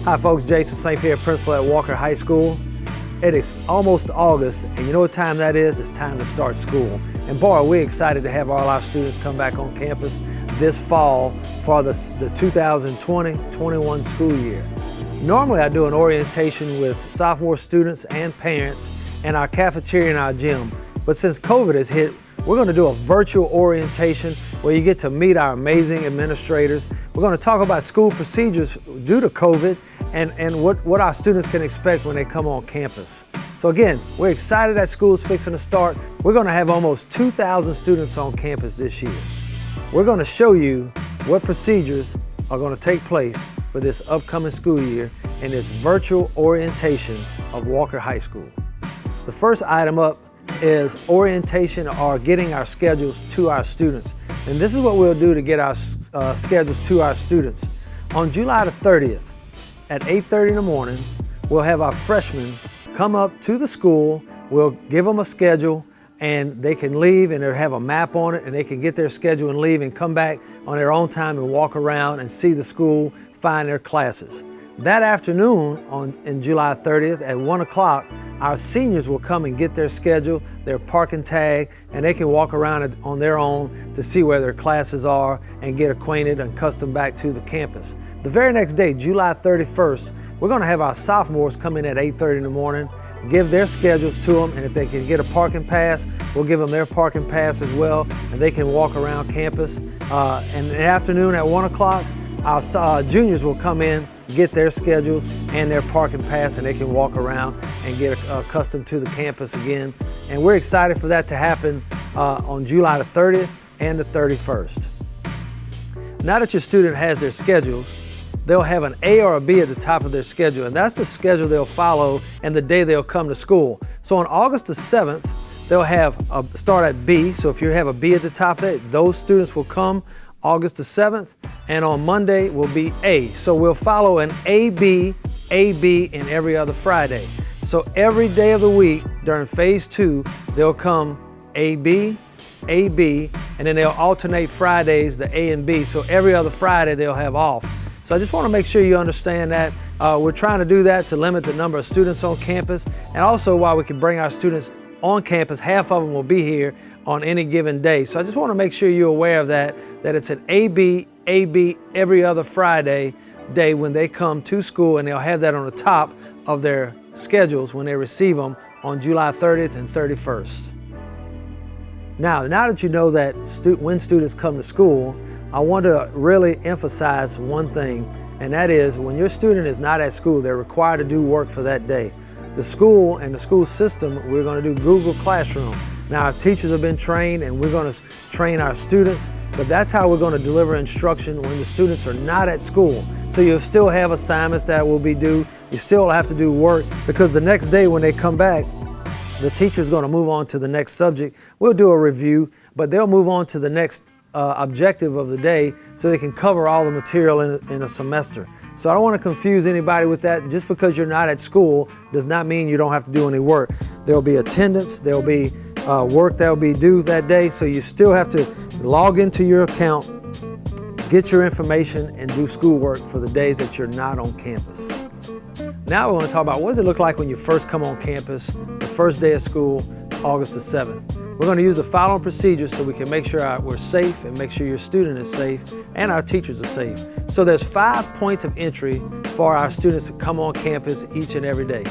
Hi folks, Jason St. Pierre, principal at Walker High School. It is almost August, and you know what time that is? It's time to start school. And boy, we're excited to have all our students come back on campus this fall for the 2020-21 school year. Normally I do an orientation with sophomore students and parents in our cafeteria and our gym, but since COVID has hit, we're going to do a virtual orientation where you get to meet our amazing administrators. We're going to talk about school procedures due to COVID and what our students can expect when they come on campus. So again, we're excited that school's fixing to start. We're going to have almost 2,000 students on campus this year. We're going to show you what procedures are going to take place for this upcoming school year in this virtual orientation of Walker High School. The first item up is orientation or getting our schedules to our students. And this is what we'll do to get our schedules to our students. On July the 30th at 8:30 in the morning, we'll have our freshmen come up to the school. We'll give them a schedule and they can leave, and they'll have a map on it, and they can get their schedule and leave and come back on their own time and walk around and see the school, find their classes. That afternoon in July 30th at 1 o'clock, our seniors will come and get their schedule, their parking tag, and they can walk around on their own to see where their classes are and get acquainted and accustomed back to the campus. The very next day, July 31st, we're going to have our sophomores come in at 8:30 in the morning, give their schedules to them, and if they can get a parking pass, we'll give them their parking pass as well, and they can walk around campus. And in the afternoon at 1 o'clock, our juniors will come in, get their schedules and their parking pass, and they can walk around and get accustomed to the campus again. And we're excited for that to happen on July the 30th and the 31st. Now that your student has their schedules, they'll have an A or a B at the top of their schedule, and that's the schedule they'll follow and the day they'll come to school. So on August the 7th, they'll have start at B. So if you have a B at the top of it, those students will come August the 7th, and on Monday will be A. So we'll follow an AB, AB, and every other Friday. So every day of the week during phase 2, they'll come AB, AB, and then they'll alternate Fridays, the A and B. So every other Friday they'll have off. So I just want to make sure you understand that. We're trying to do that to limit the number of students on campus, and also while we can bring our students on campus, half of them will be here on any given day. So I just want to make sure you're aware of that it's an AB, AB every other Friday day when they come to school, and they'll have that on the top of their schedules when they receive them on July 30th and 31st. Now that you know that when students come to school, I want to really emphasize one thing, and that is when your student is not at school, they're required to do work for that day. The school and the school system, we're going to do Google Classroom. Now our teachers have been trained, and we're going to train our students, but that's how we're going to deliver instruction when the students are not at school. So you'll still have assignments that will be due. You still have to do work, because the next day when they come back, the teacher's going to move on to the next subject. We'll do a review, but they'll move on to the next objective of the day so they can cover all the material in a semester. So I don't want to confuse anybody with that. Just because you're not at school does not mean you don't have to do any work. There'll be attendance, there'll be work that will be due that day, so you still have to log into your account, get your information, and do schoolwork for the days that you're not on campus. Now we want to talk about what does it look like when you first come on campus, the first day of school, August the 7th. We're going to use the following procedures so we can make sure we're safe and make sure your student is safe and our teachers are safe. So there's 5 points of entry for our students to come on campus each and every day.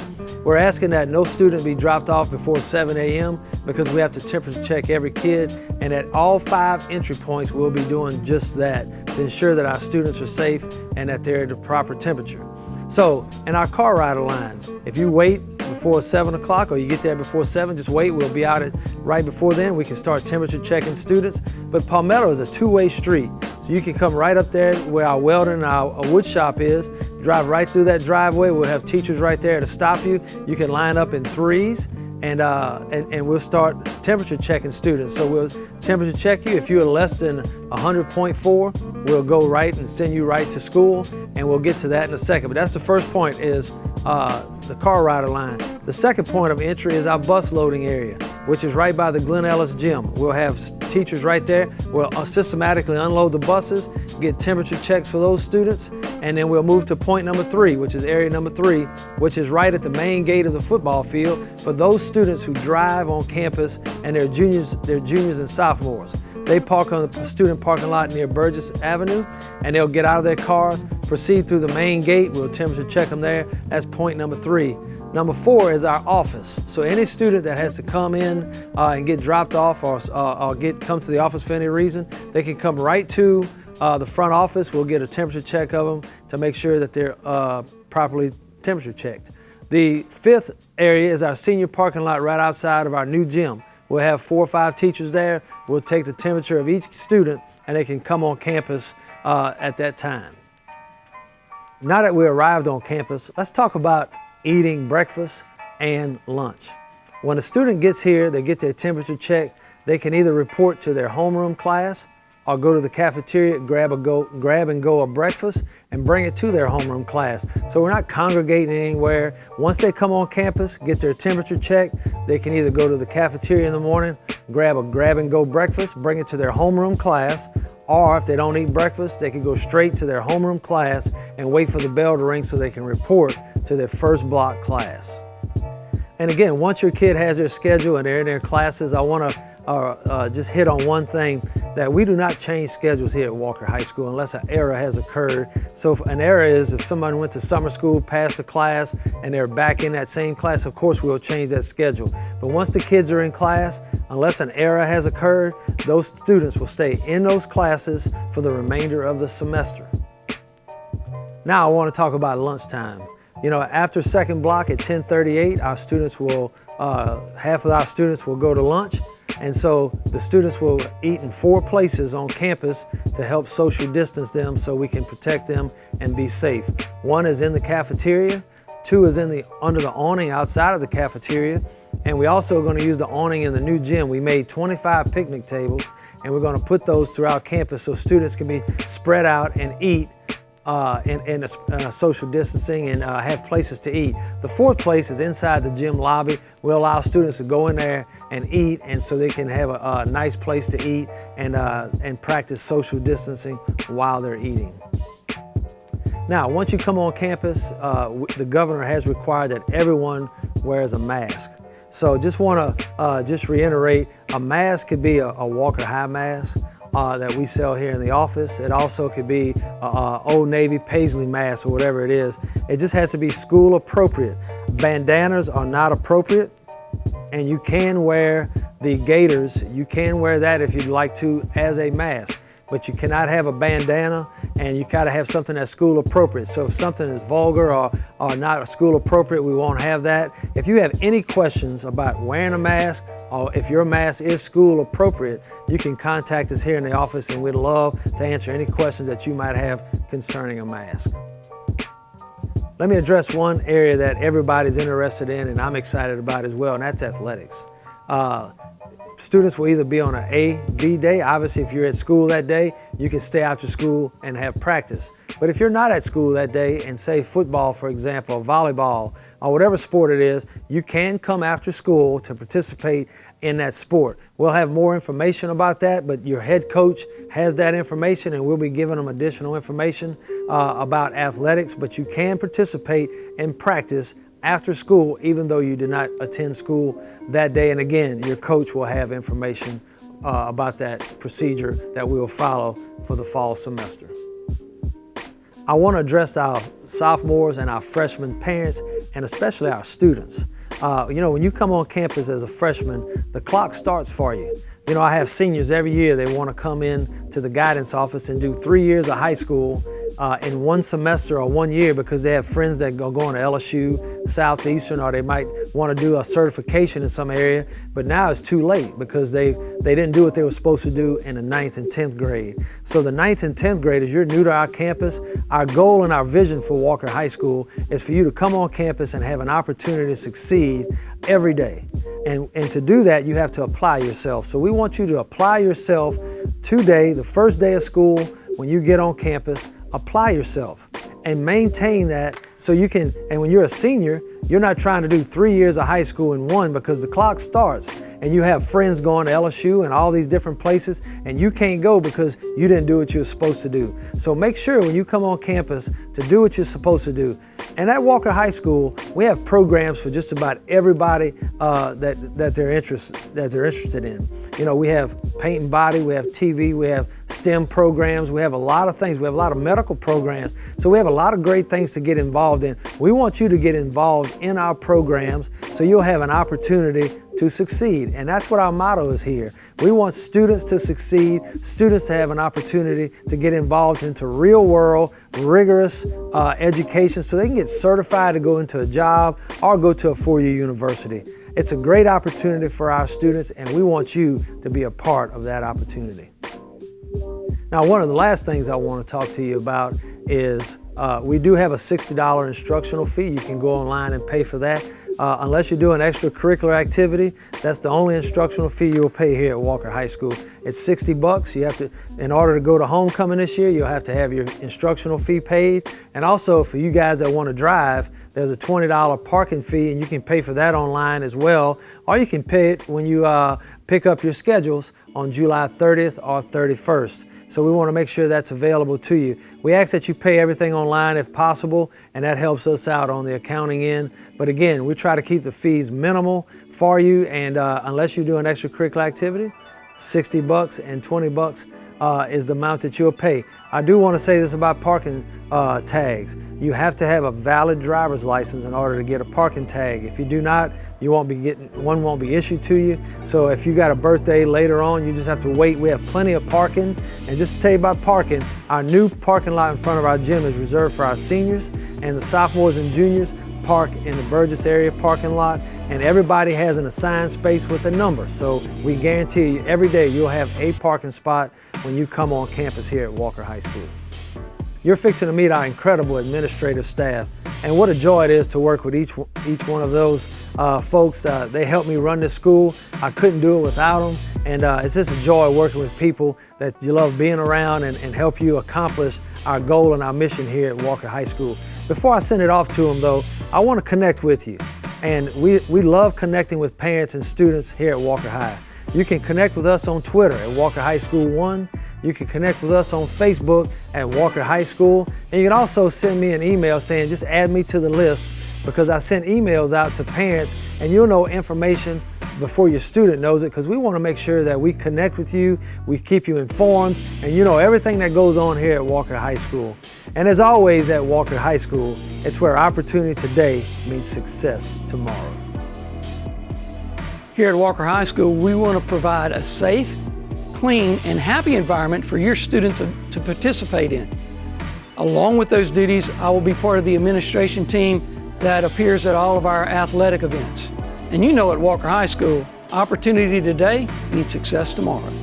We're asking that no student be dropped off before 7 a.m. because we have to temperature check every kid, and at all 5 entry points we'll be doing just that to ensure that our students are safe and that they're at the proper temperature. So in our car rider line, if you wait before 7 o'clock or you get there before 7, just wait. We'll be out right before then. We can start temperature checking students. But Palmetto is a two-way street. So you can come right up there where our welding and our wood shop is, drive right through that driveway. We'll have teachers right there to stop you. You can line up in threes, and we'll start temperature checking students. So we'll temperature check you. If you're less than 100.4, we'll go right and send you right to school, and we'll get to that in a second. But that's the first point, is the car rider line. The second point of entry is our bus loading area, which is right by the Glen Ellis Gym. We'll have teachers right there. We'll systematically unload the buses, get temperature checks for those students, And then we'll move to point number 3, which is area number 3, which is right at the main gate of the football field for those students who drive on campus and they're juniors and sophomores. They park on the student parking lot near Burgess Avenue, and they'll get out of their cars, proceed through the main gate. We'll temperature check them there. That's point number 3. Number 4 is our office. So any student that has to come in and get dropped off or come to the office for any reason, they can come right to the front office. We'll get a temperature check of them to make sure that they're properly temperature checked. The 5th area is our senior parking lot right outside of our new gym. We'll have 4 or 5 teachers there. We'll take the temperature of each student and they can come on campus at that time. Now that we arrived on campus, let's talk about eating breakfast and lunch. When a student gets here, they get their temperature checked, they can either report to their homeroom class or go to the cafeteria, grab and go a breakfast and bring it to their homeroom class. So we're not congregating anywhere. Once they come on campus, get their temperature checked, they can either go to the cafeteria in the morning, grab and go breakfast, bring it to their homeroom class, or if they don't eat breakfast, they can go straight to their homeroom class and wait for the bell to ring so they can report to their first block class. And again, once your kid has their schedule and they're in their classes, I want to just hit on one thing, that we do not change schedules here at Walker High School unless an error has occurred. So if an error is if somebody went to summer school, passed a class, and they're back in that same class, of course we'll change that schedule. But once the kids are in class, unless an error has occurred, those students will stay in those classes for the remainder of the semester. Now I want to talk about lunchtime. You know, after second block at 10:38, our students will, half of our students will go to lunch. And so the students will eat in 4 places on campus to help social distance them so we can protect them and be safe. 1 is in the cafeteria, 2 is under the awning outside of the cafeteria, and we also are going to use the awning in the new gym. We made 25 picnic tables, and we're going to put those throughout campus so students can be spread out and eat in a social distancing and have places to eat. The 4th place is inside the gym lobby. We'll allow students to go in there and eat, and so they can have a nice place to eat and practice social distancing while they're eating. Now, once you come on campus, the governor has required that everyone wears a mask. So just want to just reiterate, a mask could be a Walker High mask that we sell here in the office. It also could be Old Navy Paisley mask or whatever it is. It just has to be school appropriate. Bandanas are not appropriate, and you can wear the gaiters. You can wear that if you'd like to as a mask, but you cannot have a bandana, and you gotta have something that's school appropriate. So if something is vulgar or not school appropriate, we won't have that. If you have any questions about wearing a mask, or if your mask is school appropriate, you can contact us here in the office, and we'd love to answer any questions that you might have concerning a mask. Let me address one area that everybody's interested in and I'm excited about as well, and that's athletics. Students will either be on an A, B day. Obviously, if you're at school that day, you can stay after school and have practice. But if you're not at school that day and say football, for example, or volleyball, or whatever sport it is, you can come after school to participate in that sport. We'll have more information about that, but your head coach has that information, and we'll be giving them additional information about athletics, but you can participate in practice after school, even though you did not attend school that day. And again, your coach will have information about that procedure that we will follow for the fall semester. I want to address our sophomores and our freshman parents, and especially our students. You know, when you come on campus as a freshman, the clock starts for you. You know, I have seniors every year, they want to come in to the guidance office and do 3 years of high school in 1 semester or 1 year because they have friends that go going to LSU, Southeastern, or they might want to do a certification in some area, but now it's too late because they didn't do what they were supposed to do in the 9th and 10th grade. So the 9th and 10th graders, you're new to our campus. Our goal and our vision for Walker High School is for you to come on campus and have an opportunity to succeed every day. And to do that, you have to apply yourself. So we want you to apply yourself today, the first day of school, when you get on campus. Apply yourself and maintain that So you can, and when you're a senior, you're not trying to do 3 years of high school in one, because the clock starts and you have friends going to LSU and all these different places, and you can't go because you didn't do what you're supposed to do. So make sure when you come on campus to do what you're supposed to do. And at Walker High School, we have programs for just about everybody that they're interested in. You know, we have paint and body, we have TV, we have STEM programs, we have a lot of things. We have a lot of medical programs. So we have a lot of great things to get involved in. We want you to get involved in our programs so you'll have an opportunity to succeed. And that's what our motto is here. We want students to succeed, students to have an opportunity to get involved into real world, rigorous education so they can get certified to go into a job or go to a four-year university. It's a great opportunity for our students, and we want you to be a part of that opportunity. Now, one of the last things I want to talk to you about is we do have a $60 instructional fee. You can go online and pay for that. Unless you're doing extracurricular activity, that's the only instructional fee you'll pay here at Walker High School. It's $60. You have to, in order to go to homecoming this year, you'll have to have your instructional fee paid. And also for you guys that want to drive, there's a $20 parking fee, and you can pay for that online as well. Or you can pay it when you pick up your schedules on July 30th or 31st. So we want to make sure that's available to you. We ask that you pay everything online if possible, and that helps us out on the accounting end. But again, we try to keep the fees minimal for you, and unless you're doing extracurricular activity, $60 and $20 is the amount that you'll pay. I do want to say this about parking tags. You have to have a valid driver's license in order to get a parking tag. If you do not, one won't be issued to you. So if you got a birthday later on, you just have to wait. We have plenty of parking. And just to tell you about parking, our new parking lot in front of our gym is reserved for our seniors, and the sophomores and juniors park in the Burgess area parking lot, and everybody has an assigned space with a number. So we guarantee you every day you'll have a parking spot when you come on campus here at Walker High School. You're fixing to meet our incredible administrative staff, and what a joy it is to work with each one of those folks. They help me run this school. I couldn't do it without them, and it's just a joy working with people that you love being around and help you accomplish our goal and our mission here at Walker High School. Before I send it off to them though, I want to connect with you, and we love connecting with parents and students here at Walker High. You can connect with us on Twitter at Walker High School 1. You can connect with us on Facebook at Walker High School. And you can also send me an email saying, just add me to the list, because I send emails out to parents, and you'll know information before your student knows it, because we want to make sure that we connect with you, we keep you informed, and you know everything that goes on here at Walker High School. And as always at Walker High School, it's where opportunity today meets success tomorrow. Here at Walker High School, we want to provide a safe, clean, and happy environment for your students to participate in. Along with those duties, I will be part of the administration team that appears at all of our athletic events. And you know at Walker High School, opportunity today means success tomorrow.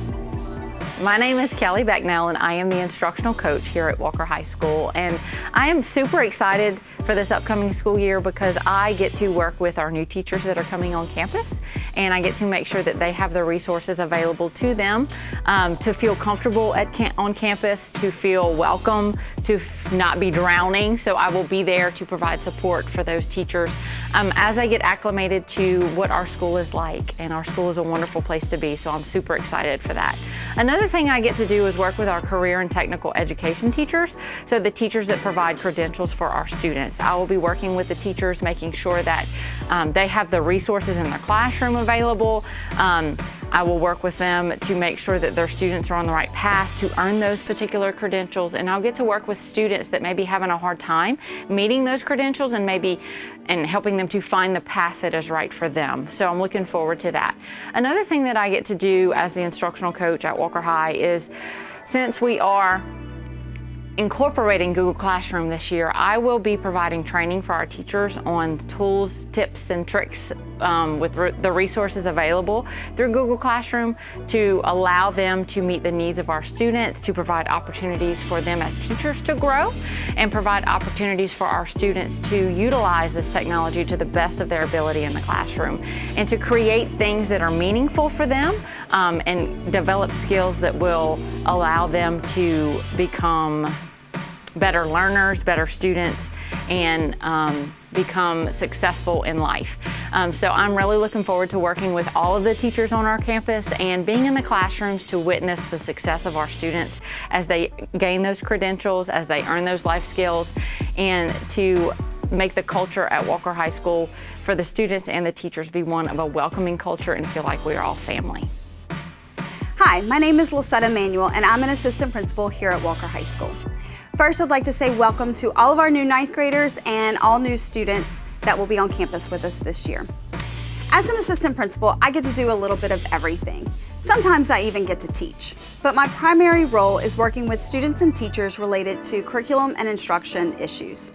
My name is Kelly Becknell, and I am the instructional coach here at Walker High School. And I am super excited for this upcoming school year because I get to work with our new teachers that are coming on campus, and I get to make sure that they have the resources available to them to feel comfortable on campus, to feel welcome, to not be drowning. So I will be there to provide support for those teachers as they get acclimated to what our school is like. And our school is a wonderful place to be, so I'm super excited for that. Another thing I get to do is work with our career and technical education teachers, so the teachers that provide credentials for our students. I will be working with the teachers, making sure that they have the resources in their classroom available. I will work with them to make sure that their students are on the right path to earn those particular credentials, and I'll get to work with students that may be having a hard time meeting those credentials and helping them to find the path that is right for them. So I'm looking forward to that. Another thing that I get to do as the instructional coach at Walker High is, since we are incorporating Google Classroom this year, I will be providing training for our teachers on tools, tips, and tricks with the resources available through Google Classroom to allow them to meet the needs of our students, to provide opportunities for them as teachers to grow, and provide opportunities for our students to utilize this technology to the best of their ability in the classroom, and to create things that are meaningful for them and develop skills that will allow them to become better learners, better students, and become successful in life. So I'm really looking forward to working with all of the teachers on our campus and being in the classrooms to witness the success of our students as they gain those credentials, as they earn those life skills, and to make the culture at Walker High School for the students and the teachers be one of a welcoming culture and feel like we are all family. Hi, my name is Lisetta Manuel and I'm an assistant principal here at Walker High School. First, I'd like to say welcome to all of our new 9th graders and all new students that will be on campus with us this year. As an assistant principal, I get to do a little bit of everything. Sometimes I even get to teach, but my primary role is working with students and teachers related to curriculum and instruction issues.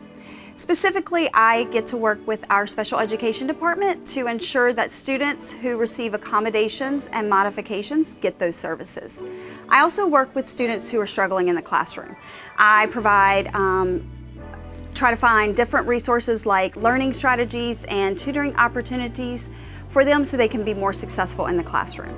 Specifically, I get to work with our special education department to ensure that students who receive accommodations and modifications get those services. I also work with students who are struggling in the classroom. I try to find different resources like learning strategies and tutoring opportunities for them so they can be more successful in the classroom.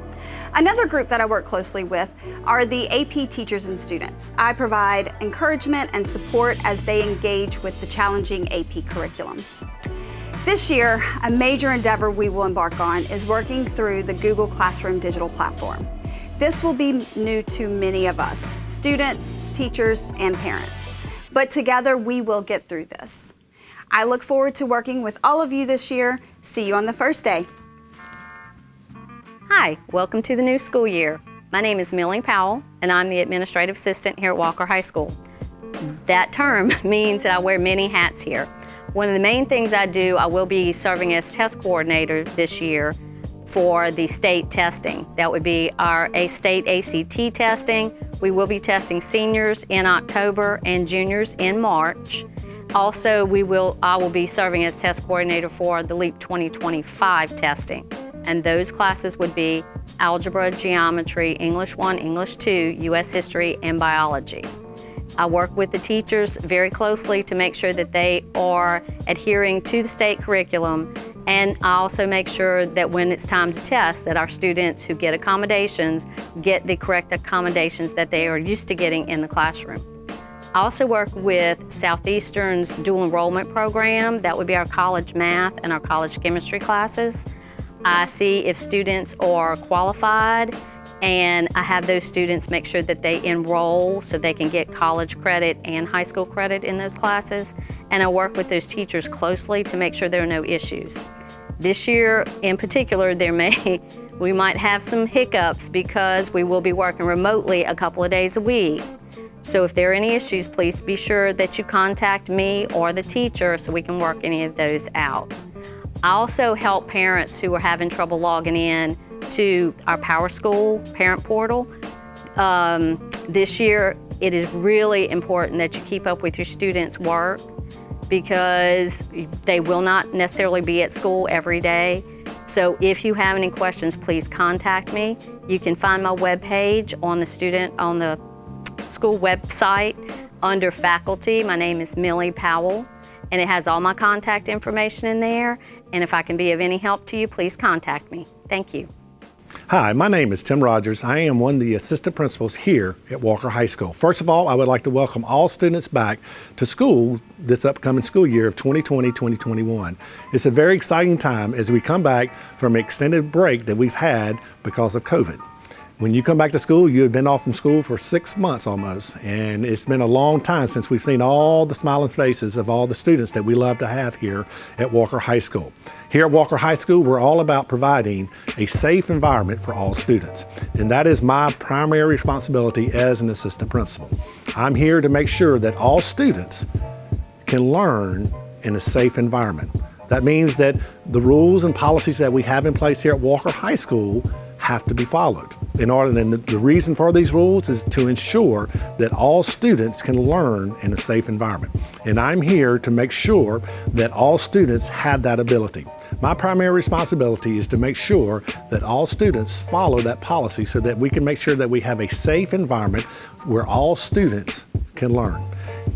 Another group that I work closely with are the AP teachers and students. I provide encouragement and support as they engage with the challenging AP curriculum. This year, a major endeavor we will embark on is working through the Google Classroom digital platform. This will be new to many of us, students, teachers, and parents. But together we will get through this. I look forward to working with all of you this year. See you on the first day. Hi, welcome to the new school year. My name is Millie Powell, and I'm the administrative assistant here at Walker High School. That term means that I wear many hats here. One of the main things I do, I will be serving as test coordinator this year for the state testing. That would be our state ACT testing. We will be testing seniors in October and juniors in March. Also, I will be serving as test coordinator for the LEAP 2025 testing. And those classes would be algebra, geometry, English 1, English 2, U.S. history, and biology. I work with the teachers very closely to make sure that they are adhering to the state curriculum, and I also make sure that when it's time to test, that our students who get accommodations get the correct accommodations that they are used to getting in the classroom. I also work with Southeastern's dual enrollment program. That would be our college math and our college chemistry classes. I see if students are qualified, and I have those students make sure that they enroll so they can get college credit and high school credit in those classes. And I work with those teachers closely to make sure there are no issues. This year in particular, we might have some hiccups because we will be working remotely a couple of days a week. So if there are any issues, please be sure that you contact me or the teacher so we can work any of those out. I also help parents who are having trouble logging in to our Power School parent portal. This year, it is really important that you keep up with your students' work because they will not necessarily be at school every day. So if you have any questions, please contact me. You can find my webpage on the school website under faculty. My name is Millie Powell, and it has all my contact information in there. And if I can be of any help to you, please contact me. Thank you. Hi, my name is Tim Rogers. I am one of the assistant principals here at Walker High School. First of all, I would like to welcome all students back to school this upcoming school year of 2020-2021. It's a very exciting time as we come back from an extended break that we've had because of COVID. When you come back to school, you have been off from school for 6 months almost, and it's been a long time since we've seen all the smiling faces of all the students that we love to have here at Walker High School. Here at Walker High School, we're all about providing a safe environment for all students, and that is my primary responsibility as an assistant principal. I'm here to make sure that all students can learn in a safe environment. That means that the rules and policies that we have in place here at Walker High School have to be followed. The reason for these rules is to ensure that all students can learn in a safe environment. And I'm here to make sure that all students have that ability. My primary responsibility is to make sure that all students follow that policy so that we can make sure that we have a safe environment where all students can learn.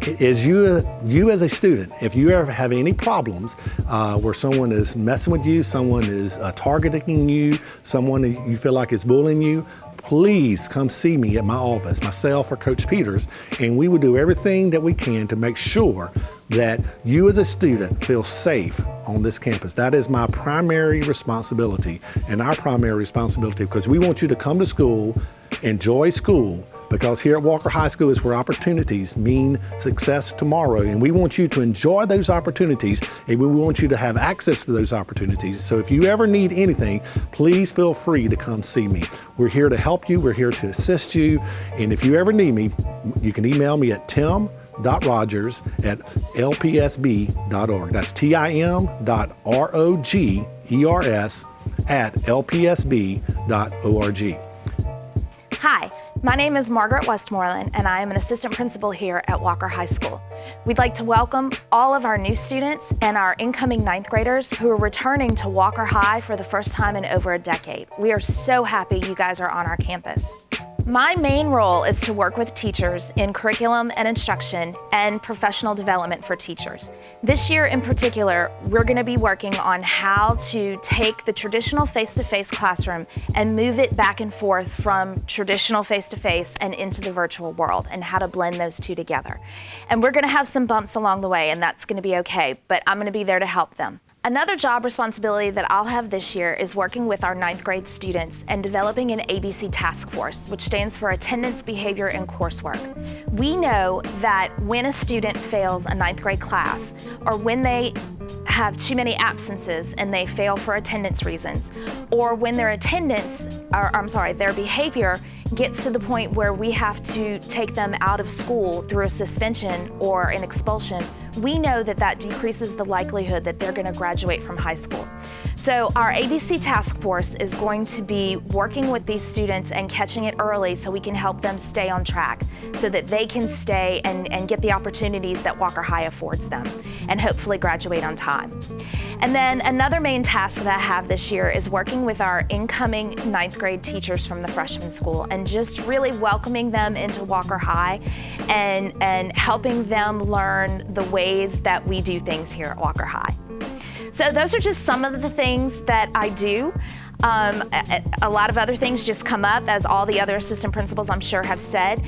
Is you as a student, if you ever have any problems where someone is messing with you, someone is targeting you, someone you feel like is bullying you, please come see me at my office, myself or Coach Peters, and we will do everything that we can to make sure that you as a student feel safe on this campus. That is my primary responsibility and our primary responsibility, because we want you to come to school, enjoy school, because here at Walker High School is where opportunities mean success tomorrow, and we want you to enjoy those opportunities, and we want you to have access to those opportunities. So if you ever need anything, please feel free to come see me. We're here to help you, we're here to assist you, and if you ever need me, you can email me at tim.rogers@lpsb.org. That's tim.rogers@lpsb.org. Hi, my name is Margaret Westmoreland, and I am an assistant principal here at Walker High School. We'd like to welcome all of our new students and our incoming ninth graders who are returning to Walker High for the first time in over a decade. We are so happy you guys are on our campus. My main role is to work with teachers in curriculum and instruction and professional development for teachers. This year in particular, we're going to be working on how to take the traditional face-to-face classroom and move it back and forth from traditional face-to-face and into the virtual world, and how to blend those two together. And we're going to have some bumps along the way, and that's going to be okay, but I'm going to be there to help them. Another job responsibility that I'll have this year is working with our ninth grade students and developing an ABC task force, which stands for Attendance, Behavior, and Coursework. We know that when a student fails a ninth grade class, or when they have too many absences and they fail for attendance reasons, or when their their behavior gets to the point where we have to take them out of school through a suspension or an expulsion, we know that that decreases the likelihood that they're going to graduate from high school. So our ABC task force is going to be working with these students and catching it early so we can help them stay on track, so that they can stay and get the opportunities that Walker High affords them, and hopefully graduate on time. And then another main task that I have this year is working with our incoming ninth grade teachers from the freshman school, and just really welcoming them into Walker High and helping them learn the ways that we do things here at Walker High. So those are just some of the things that I do. A lot of other things just come up, as all the other assistant principals I'm sure have said.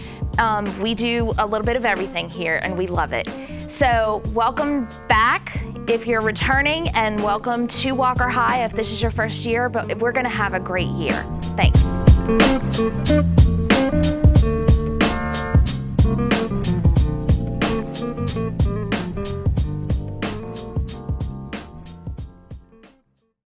We do a little bit of everything here, and we love it. So welcome back if you're returning, and welcome to Walker High if this is your first year, but we're gonna have a great year. Thanks.